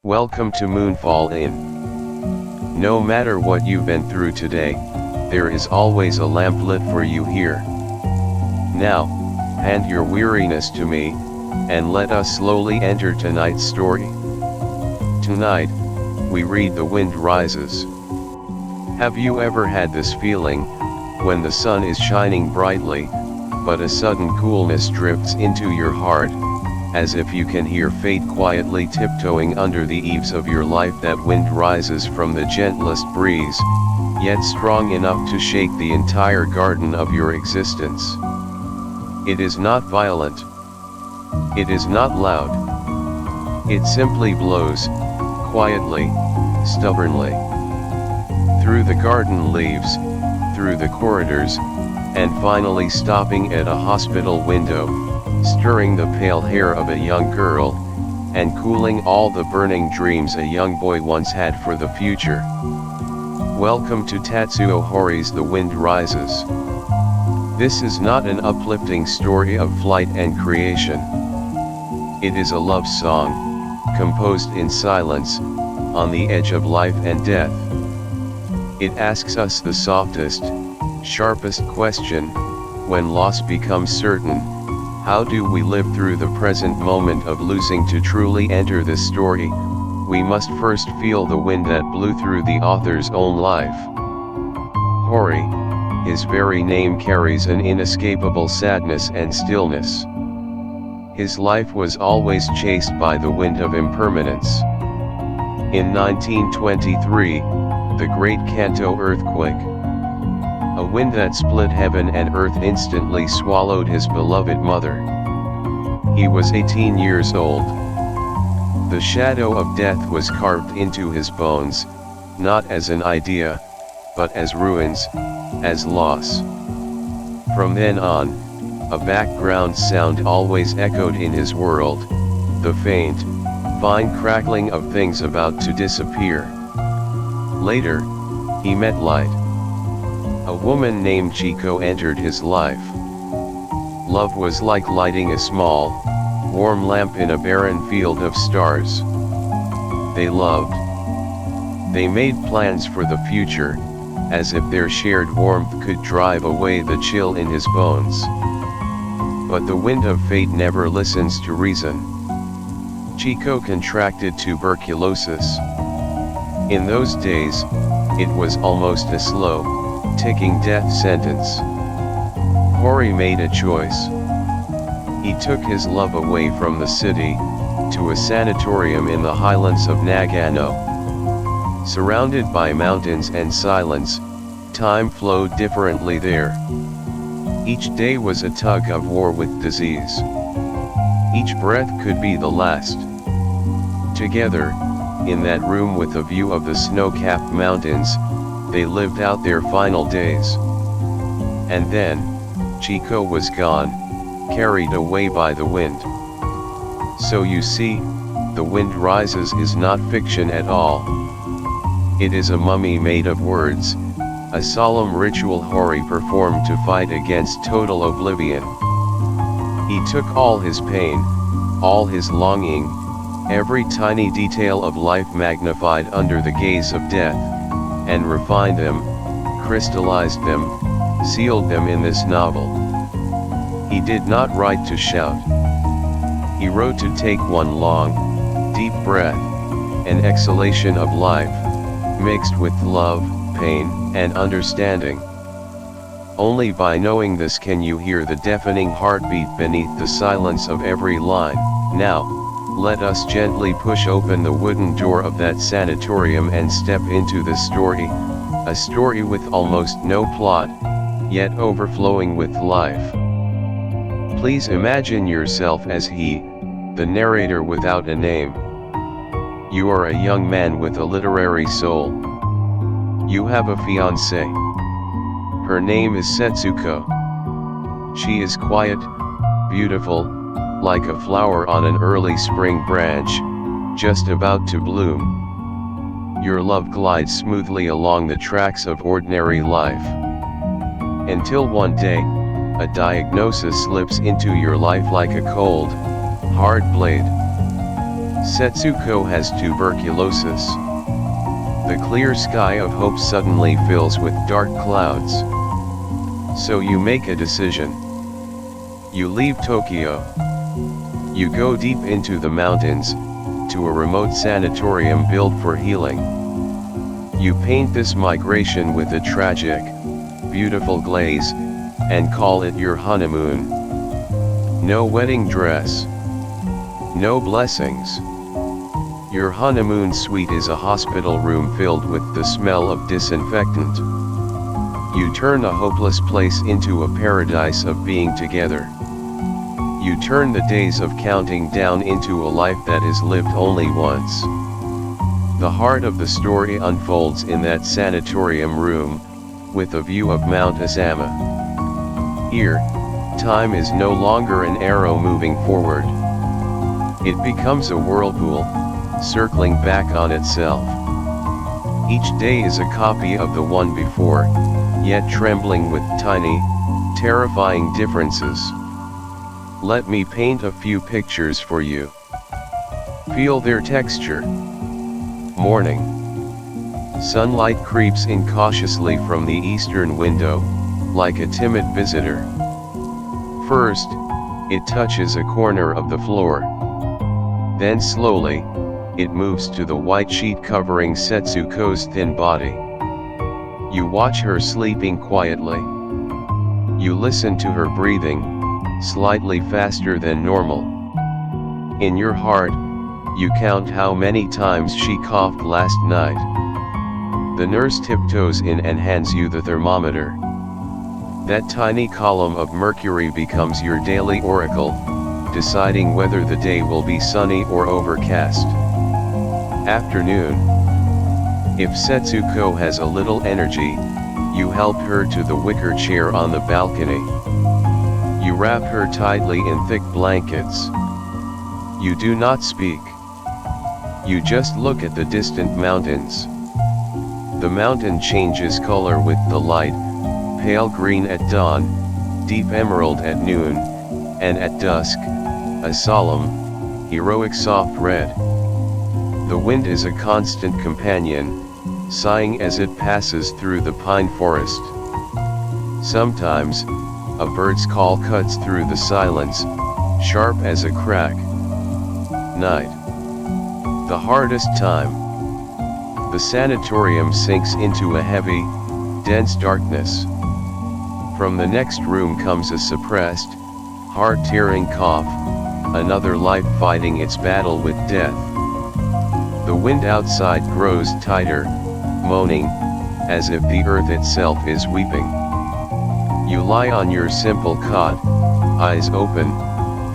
Welcome to Moonfall Inn. No matter what you've been through today, there is always a lamp lit for you here. Now, hand your weariness to me, and let us slowly enter tonight's story. Tonight, we read The Wind Rises. Have you ever had this feeling, when the sun is shining brightly, but a sudden coolness drifts into your heart, as if you can hear fate quietly tiptoeing under the eaves of your life? That wind rises from the gentlest breeze, yet strong enough to shake the entire garden of your existence. It is not violent. It is not loud. It simply blows, quietly, stubbornly. Through the garden leaves, through the corridors, and finally stopping at a hospital window, stirring the pale hair of a young girl, and cooling all the burning dreams a young boy once had for the future. Welcome to Tatsuo Hori's The Wind Rises. This is not an uplifting story of flight and creation. It is a love song, composed in silence, on the edge of life and death. It asks us the softest, sharpest question: when loss becomes certain, how do we live through the present moment of losing? To truly enter this story, we must first feel the wind that blew through the author's own life. Hori, his very name carries an inescapable sadness and stillness. His life was always chased by the wind of impermanence. In 1923, the Great Kanto earthquake. A wind that split heaven and earth instantly swallowed his beloved mother. He was 18 years old. The shadow of death was carved into his bones, not as an idea, but as ruins, as loss. From then on, a background sound always echoed in his world, the faint, fine crackling of things about to disappear. Later, he met light. A woman named Chiko entered his life. Love was like lighting a small, warm lamp in a barren field of stars. They loved. They made plans for the future, as if their shared warmth could drive away the chill in his bones. But the wind of fate never listens to reason. Chiko contracted tuberculosis. In those days, it was almost a slow, ticking death sentence. Hori made a choice. He took his love away from the city, to a sanatorium in the highlands of Nagano. Surrounded by mountains and silence, time flowed differently there. Each day was a tug of war with disease. Each breath could be the last. Together, in that room with a view of the snow-capped mountains, they lived out their final days. And then, Chiko was gone, carried away by the wind. So you see, The Wind Rises is not fiction at all. It is a mummy made of words, a solemn ritual Hori performed to fight against total oblivion. He took all his pain, all his longing, every tiny detail of life magnified under the gaze of death, and refined them, crystallized them, sealed them in this novel. He did not write to shout. He wrote to take one long, deep breath, an exhalation of life, mixed with love, pain, and understanding. Only by knowing this can you hear the deafening heartbeat beneath the silence of every line. Now, let us gently push open the wooden door of that sanatorium and step into the story, a story with almost no plot, yet overflowing with life. Please imagine yourself as he, the narrator without a name. You are a young man with a literary soul. You have a fiancée. Her name is Setsuko. She is quiet, beautiful, like a flower on an early spring branch, just about to bloom. Your love glides smoothly along the tracks of ordinary life. Until one day, a diagnosis slips into your life like a cold, hard blade. Setsuko has tuberculosis. The clear sky of hope suddenly fills with dark clouds. So you make a decision. You leave Tokyo. You go deep into the mountains, to a remote sanatorium built for healing. You paint this migration with a tragic, beautiful glaze, and call it your honeymoon. No wedding dress. No blessings. Your honeymoon suite is a hospital room filled with the smell of disinfectant. You turn a hopeless place into a paradise of being together. You turn the days of counting down into a life that is lived only once. The heart of the story unfolds in that sanatorium room, with a view of Mount Asama. Here, time is no longer an arrow moving forward. It becomes a whirlpool, circling back on itself. Each day is a copy of the one before, yet trembling with tiny, terrifying differences. Let me paint a few pictures for you. Feel their texture. Morning. Sunlight creeps in cautiously from the eastern window, like a timid visitor. First, it touches a corner of the floor. Then slowly, it moves to the white sheet covering Setsuko's thin body. You watch her sleeping quietly. You listen to her breathing, slightly faster than normal. In your heart, you count how many times she coughed last night. The nurse tiptoes in and hands you the thermometer. That tiny column of mercury becomes your daily oracle, deciding whether the day will be sunny or overcast. Afternoon. If Setsuko has a little energy, you help her to the wicker chair on the balcony. You wrap her tightly in thick blankets. You do not speak. You just look at the distant mountains. The mountain changes color with the light, pale green at dawn, deep emerald at noon, and at dusk, a solemn, heroic soft red. The wind is a constant companion, sighing as it passes through the pine forest. Sometimes, a bird's call cuts through the silence, sharp as a crack. Night. The hardest time. The sanatorium sinks into a heavy, dense darkness. From the next room comes a suppressed, heart-tearing cough, another life fighting its battle with death. The wind outside grows tighter, moaning, as if the earth itself is weeping. You lie on your simple cot, eyes open,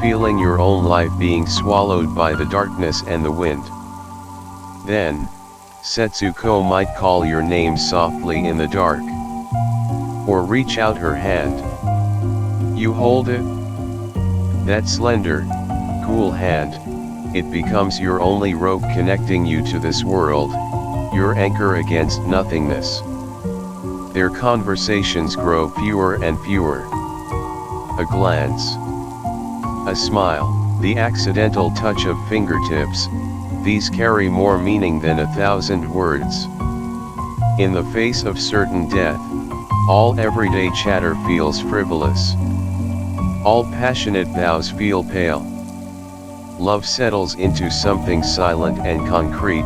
feeling your own life being swallowed by the darkness and the wind. Then, Setsuko might call your name softly in the dark, or reach out her hand. You hold it. That slender, cool hand, it becomes your only rope connecting you to this world, your anchor against nothingness. Their conversations grow fewer and fewer. A glance. A smile, the accidental touch of fingertips, these carry more meaning than 1,000 words. In the face of certain death, all everyday chatter feels frivolous. All passionate vows feel pale. Love settles into something silent and concrete,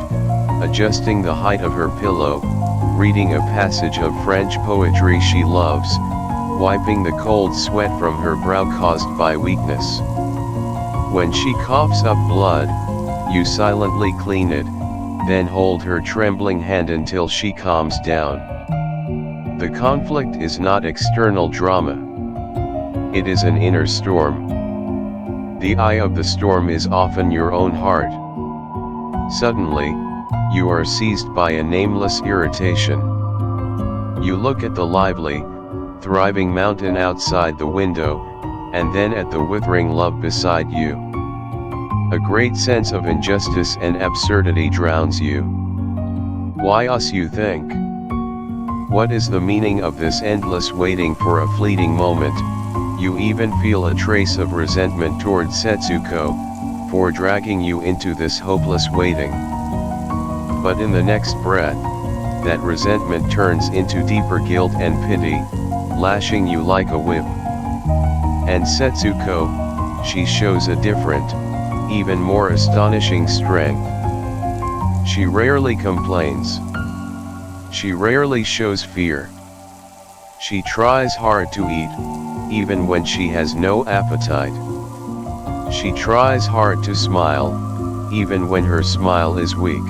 adjusting the height of her pillow, reading a passage of French poetry she loves, wiping the cold sweat from her brow caused by weakness. When she coughs up blood, you silently clean it, then hold her trembling hand until she calms down. The conflict is not external drama. It is an inner storm. The eye of the storm is often your own heart. Suddenly, you are seized by a nameless irritation. You look at the lively, thriving mountain outside the window, and then at the withering love beside you. A great sense of injustice and absurdity drowns you. Why us, you think? What is the meaning of this endless waiting for a fleeting moment? You even feel a trace of resentment toward Setsuko, before dragging you into this hopeless waiting. But in the next breath, that resentment turns into deeper guilt and pity, lashing you like a whip. And Setsuko, she shows a different, even more astonishing strength. She rarely complains. She rarely shows fear. She tries hard to eat, even when she has no appetite. She tries hard to smile, even when her smile is weak.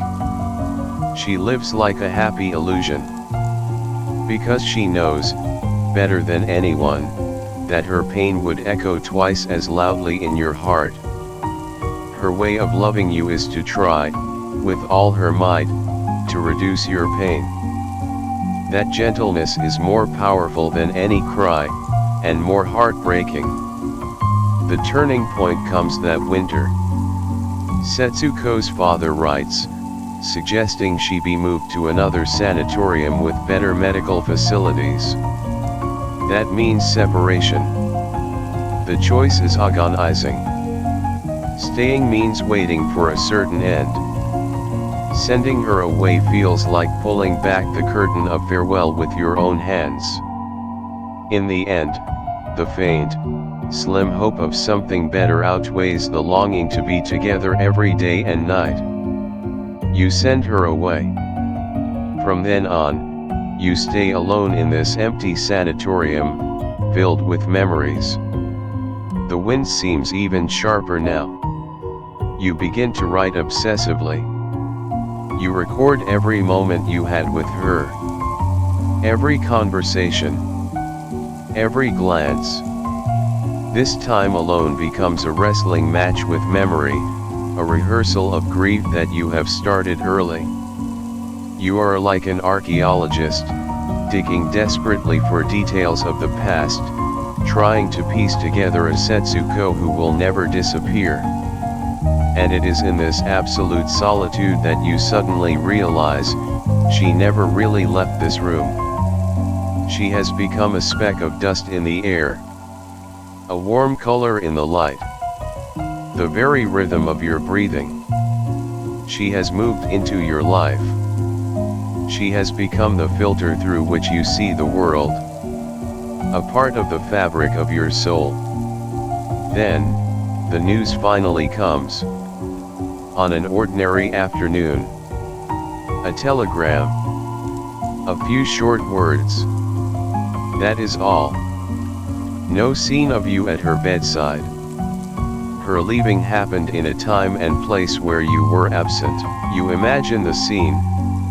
She lives like a happy illusion. Because she knows, better than anyone, that her pain would echo twice as loudly in your heart. Her way of loving you is to try, with all her might, to reduce your pain. That gentleness is more powerful than any cry, and more heartbreaking. The turning point comes that winter. Setsuko's father writes, suggesting she be moved to another sanatorium with better medical facilities. That means separation. The choice is agonizing. Staying means waiting for a certain end. Sending her away feels like pulling back the curtain of farewell with your own hands. In the end, the faint, slim hope of something better outweighs the longing to be together every day and night. You send her away. From then on, you stay alone in this empty sanatorium, filled with memories. The wind seems even sharper now. You begin to write obsessively. You record every moment you had with her. Every conversation. Every glance. This time alone becomes a wrestling match with memory, a rehearsal of grief that you have started early. You are like an archaeologist, digging desperately for details of the past, trying to piece together a Setsuko who will never disappear. And it is in this absolute solitude that you suddenly realize, she never really left this room. She has become a speck of dust in the air. A warm color in the light. The very rhythm of your breathing. She has moved into your life. She has become the filter through which you see the world. A part of the fabric of your soul. Then, the news finally comes. On an ordinary afternoon. A telegram. A few short words. That is all. No scene of you at her bedside. Her leaving happened in a time and place where you were absent. You imagine the scene,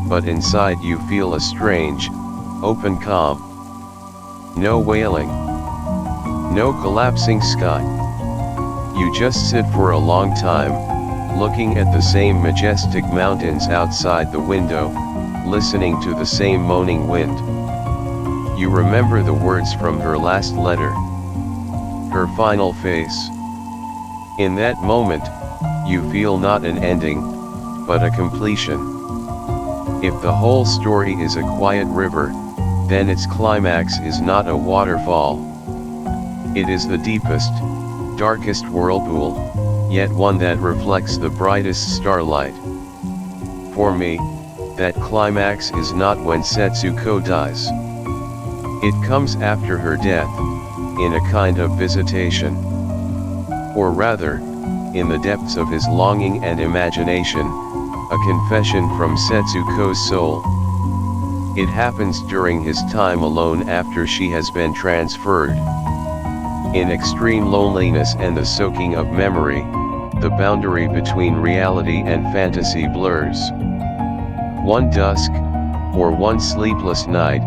but inside you feel a strange, open calm. No wailing. No collapsing sky. You just sit for a long time, looking at the same majestic mountains outside the window, listening to the same moaning wind. You remember the words from her last letter. Her final face. In that moment, you feel not an ending, but a completion. If the whole story is a quiet river, then its climax is not a waterfall. It is the deepest, darkest whirlpool, yet one that reflects the brightest starlight. For me, that climax is not when Setsuko dies. It comes after her death, in a kind of visitation. Or rather, in the depths of his longing and imagination, a confession from Setsuko's soul. It happens during his time alone after she has been transferred. In extreme loneliness and the soaking of memory, the boundary between reality and fantasy blurs. One dusk, or one sleepless night,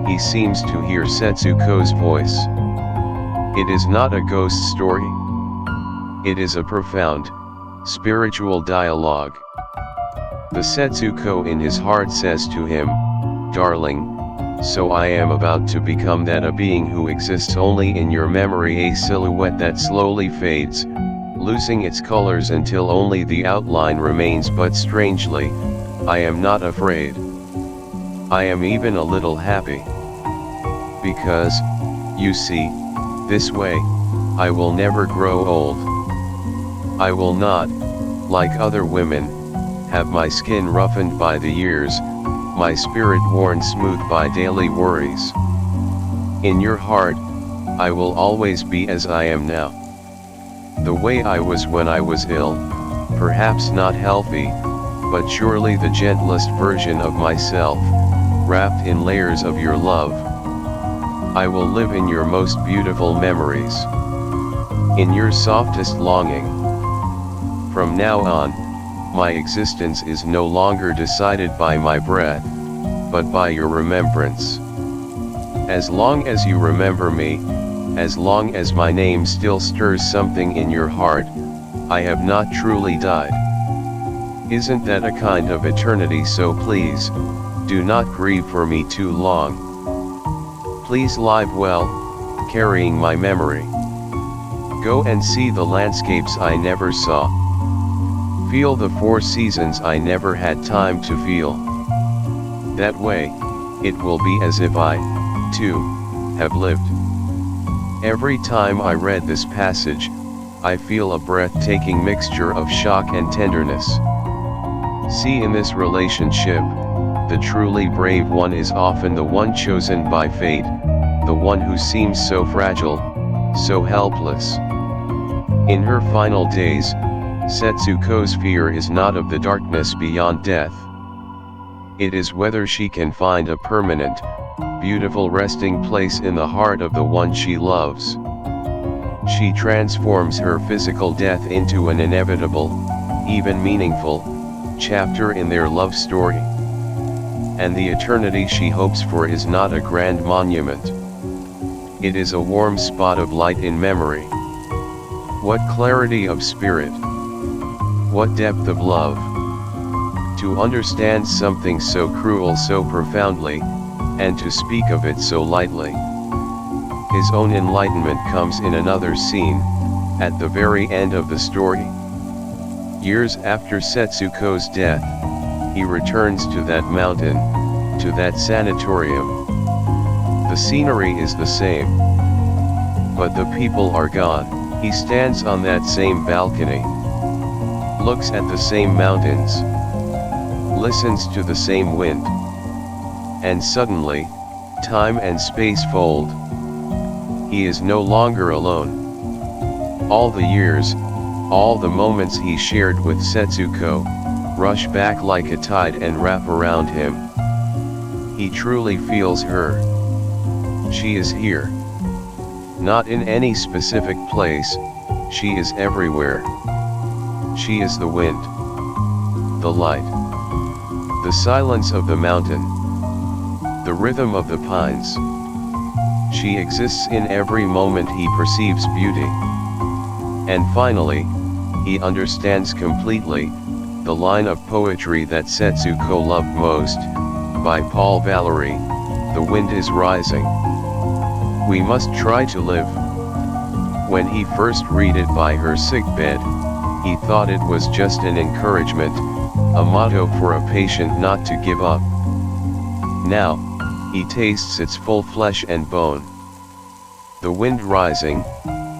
he seems to hear Setsuko's voice. It is not a ghost story. It is a profound, spiritual dialogue. The Setsuko in his heart says to him, "Darling, so I am about to become that a being who exists only in your memory, a silhouette that slowly fades, losing its colors until only the outline remains, but strangely, I am not afraid. I am even a little happy. Because, you see, this way, I will never grow old. I will not, like other women, have my skin roughened by the years, my spirit worn smooth by daily worries. In your heart, I will always be as I am now. The way I was when I was ill, perhaps not healthy, but surely the gentlest version of myself, wrapped in layers of your love. I will live in your most beautiful memories, in your softest longing. From now on, my existence is no longer decided by my breath, but by your remembrance. As long as you remember me, as long as my name still stirs something in your heart, I have not truly died. Isn't that a kind of eternity? So please, do not grieve for me too long. Please live well, carrying my memory. Go and see the landscapes I never saw. Feel the four seasons I never had time to feel. That way, it will be as if I, too, have lived. Every time I read this passage, I feel a breathtaking mixture of shock and tenderness. See, in this relationship, the truly brave one is often the one chosen by fate, the one who seems so fragile, so helpless. In her final days, Setsuko's fear is not of the darkness beyond death. It is whether she can find a permanent, beautiful resting place in the heart of the one she loves. She transforms her physical death into an inevitable, even meaningful, chapter in their love story. And the eternity she hopes for is not a grand monument. It is a warm spot of light in memory. What clarity of spirit! What depth of love! To understand something so cruel so profoundly, and to speak of it so lightly. His own enlightenment comes in another scene, at the very end of the story. Years after Setsuko's death, he returns to that mountain, to that sanatorium. The scenery is the same, but the people are gone. He stands on that same balcony, looks at the same mountains, listens to the same wind. And suddenly, time and space fold. He is no longer alone. All the years, all the moments he shared with Setsuko, rush back like a tide and wrap around him. He truly feels her. She is here. Not in any specific place, she is everywhere. She is the wind, the light, the silence of the mountain, the rhythm of the pines. She exists in every moment he perceives beauty. And finally, he understands completely the line of poetry that Setsuko loved most, by Paul Valéry, "The wind is rising. We must try to live." When he first read it by her sickbed, he thought it was just an encouragement, a motto for a patient not to give up. Now, he tastes its full flesh and bone. The wind rising,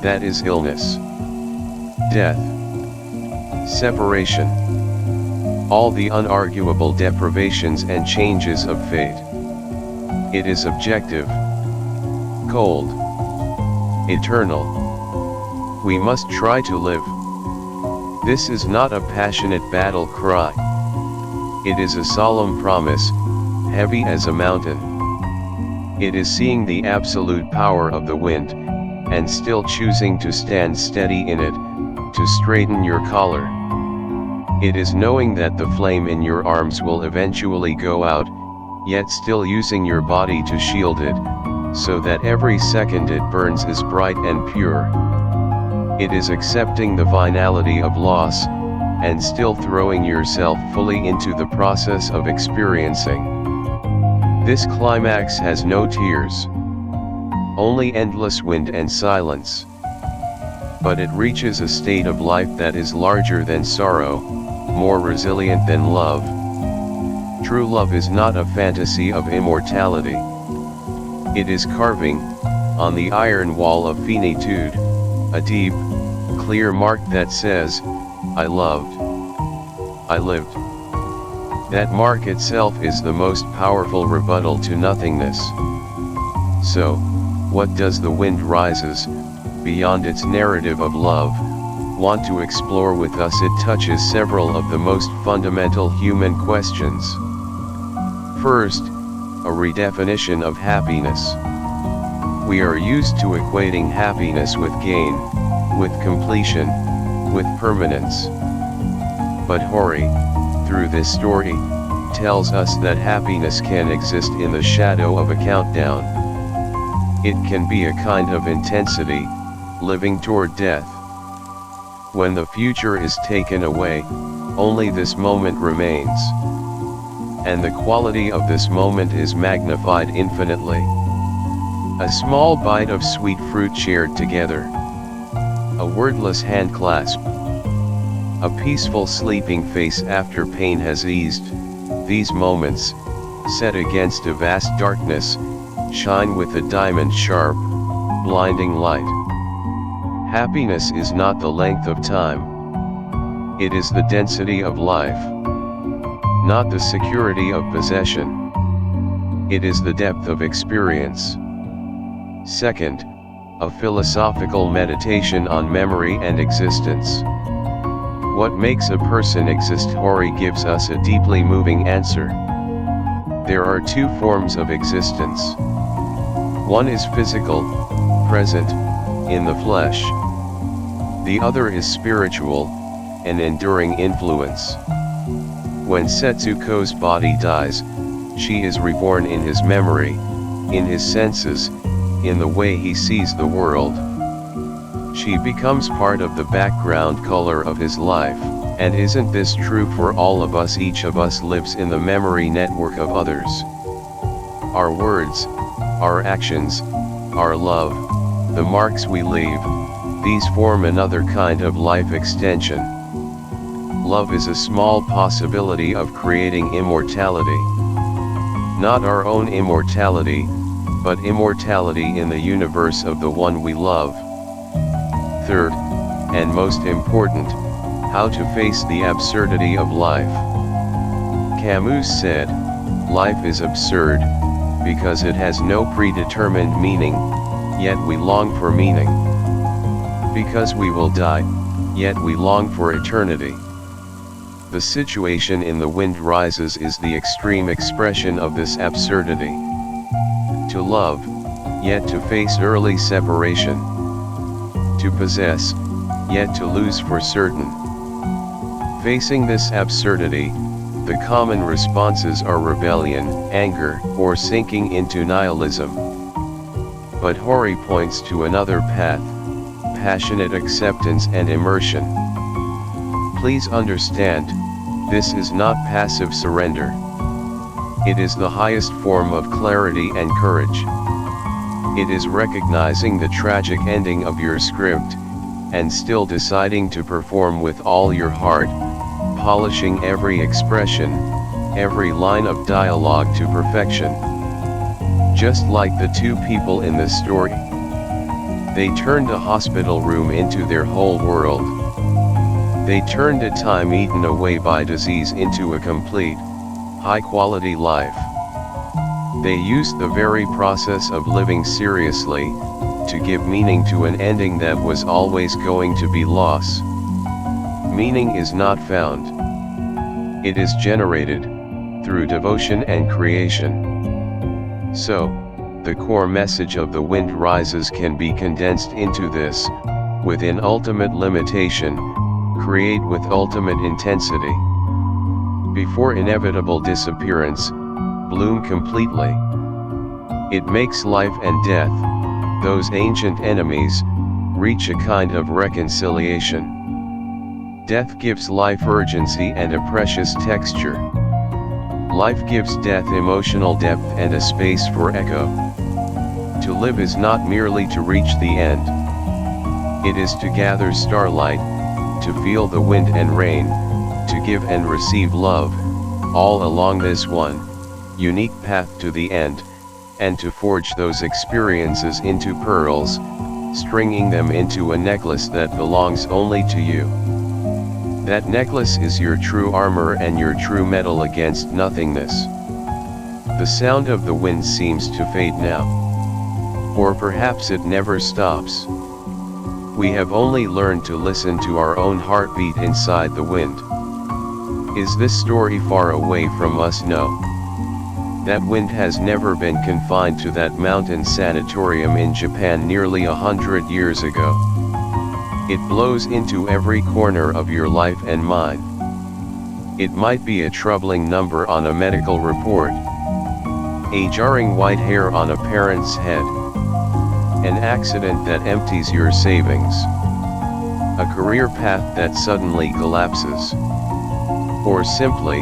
that is illness, death, separation, all the unarguable deprivations and changes of fate. It is objective, cold, eternal. We must try to live. This is not a passionate battle cry. It is a solemn promise, heavy as a mountain. It is seeing the absolute power of the wind, and still choosing to stand steady in it, to straighten your collar. It is knowing that the flame in your arms will eventually go out, yet still using your body to shield it, so that every second it burns as bright and pure. It is accepting the finality of loss, and still throwing yourself fully into the process of experiencing. This climax has no tears, only endless wind and silence. But it reaches a state of life that is larger than sorrow, more resilient than love. True love is not a fantasy of immortality. It is carving, on the iron wall of finitude, a deep, clear mark that says, I loved. I lived. That mark itself is the most powerful rebuttal to nothingness. So, what does the wind rises, beyond its narrative of love, want to explore with us? It touches several of the most fundamental human questions. First, a redefinition of happiness. We are used to equating happiness with gain, with completion, with permanence. But Hori, through this story, tells us that happiness can exist in the shadow of a countdown. It can be a kind of intensity, living toward death. When the future is taken away, only this moment remains. And the quality of this moment is magnified infinitely. A small bite of sweet fruit shared together. A wordless hand clasp. A peaceful sleeping face after pain has eased. These moments, set against a vast darkness, shine with a diamond-sharp, blinding light. Happiness is not the length of time. It is the density of life. Not the security of possession. It is the depth of experience. Second, a philosophical meditation on memory and existence. What makes a person exist? Hori gives us a deeply moving answer. There are two forms of existence. One is physical, present, in the flesh. The other is spiritual, an enduring influence. When Setsuko's body dies, she is reborn in his memory, in his senses, in the way he sees the world. She becomes part of the background color of his life, and isn't this true for all of us? Each of us lives in the memory network of others. Our words, our actions, our love, the marks we leave, these form another kind of life extension. Love is a small possibility of creating immortality. Not our own immortality, but immortality in the universe of the one we love. Third, and most important, how to face the absurdity of life. Camus said, "Life is absurd, because it has no predetermined meaning, yet we long for meaning. Because we will die, yet we long for eternity." The situation in The Wind Rises is the extreme expression of this absurdity. To love, yet to face early separation. To possess, yet to lose for certain. Facing this absurdity, the common responses are rebellion, anger, or sinking into nihilism. But Hori points to another path, passionate acceptance and immersion. Please understand, this is not passive surrender. It is the highest form of clarity and courage. It is recognizing the tragic ending of your script, and still deciding to perform with all your heart, polishing every expression, every line of dialogue to perfection. Just like the two people in this story. They turned a hospital room into their whole world. They turned a time eaten away by disease into a complete, high-quality life. They used the very process of living seriously, to give meaning to an ending that was always going to be loss. Meaning is not found. It is generated, through devotion and creation. So, the core message of The Wind Rises can be condensed into this: within ultimate limitation, create with ultimate intensity. Before inevitable disappearance, bloom completely. It makes life and death, those ancient enemies, reach a kind of reconciliation. Death gives life urgency and a precious texture. Life gives death emotional depth and a space for echo. To live is not merely to reach the end. It is to gather starlight, to feel the wind and rain, to give and receive love, all along this one, unique path to the end, and to forge those experiences into pearls, stringing them into a necklace that belongs only to you. That necklace is your true armor and your true metal against nothingness. The sound of the wind seems to fade now. Or perhaps it never stops. We have only learned to listen to our own heartbeat inside the wind. Is this story far away from us? No. That wind has never been confined to that mountain sanatorium in Japan nearly 100 years ago. It blows into every corner of your life and mine. It might be a troubling number on a medical report, a jarring white hair on a parent's head, an accident that empties your savings, a career path that suddenly collapses, or simply,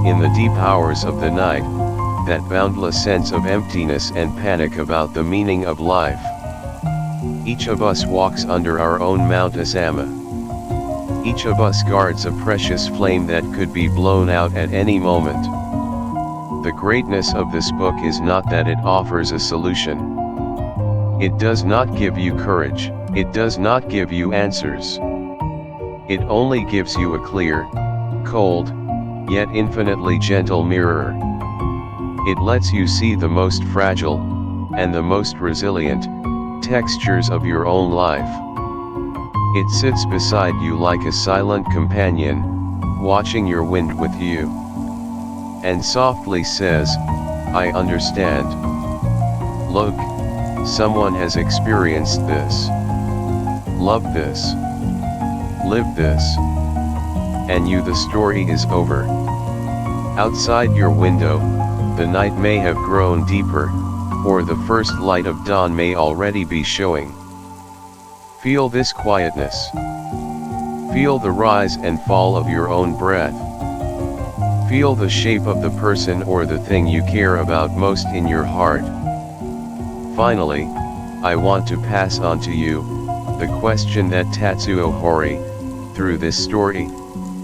in the deep hours of the night, that boundless sense of emptiness and panic about the meaning of life. Each of us walks under our own Mount Asama. Each of us guards a precious flame that could be blown out at any moment. The greatness of this book is not that it offers a solution. It does not give you courage, it does not give you answers. It only gives you a clear, cold, yet infinitely gentle mirror. It lets you see the most fragile, and the most resilient, textures of your own life. It sits beside you like a silent companion, watching your wind with you, and softly says, I understand. Look, someone has experienced this, loved this, lived this, and you, the story is over. Outside your window, the night may have grown deeper, or the first light of dawn may already be showing. Feel this quietness. Feel the rise and fall of your own breath. Feel the shape of the person or the thing you care about most in your heart. Finally, I want to pass on to you the question that Tatsuo Hori, through this story,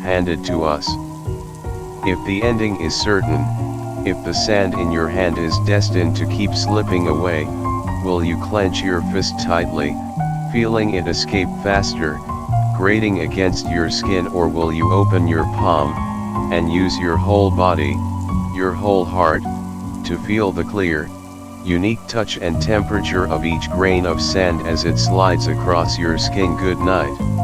handed to us. If the ending is certain, if the sand in your hand is destined to keep slipping away, will you clench your fist tightly, feeling it escape faster, grating against your skin, or will you open your palm, and use your whole body, your whole heart, to feel the clear, unique touch and temperature of each grain of sand as it slides across your skin? Good night.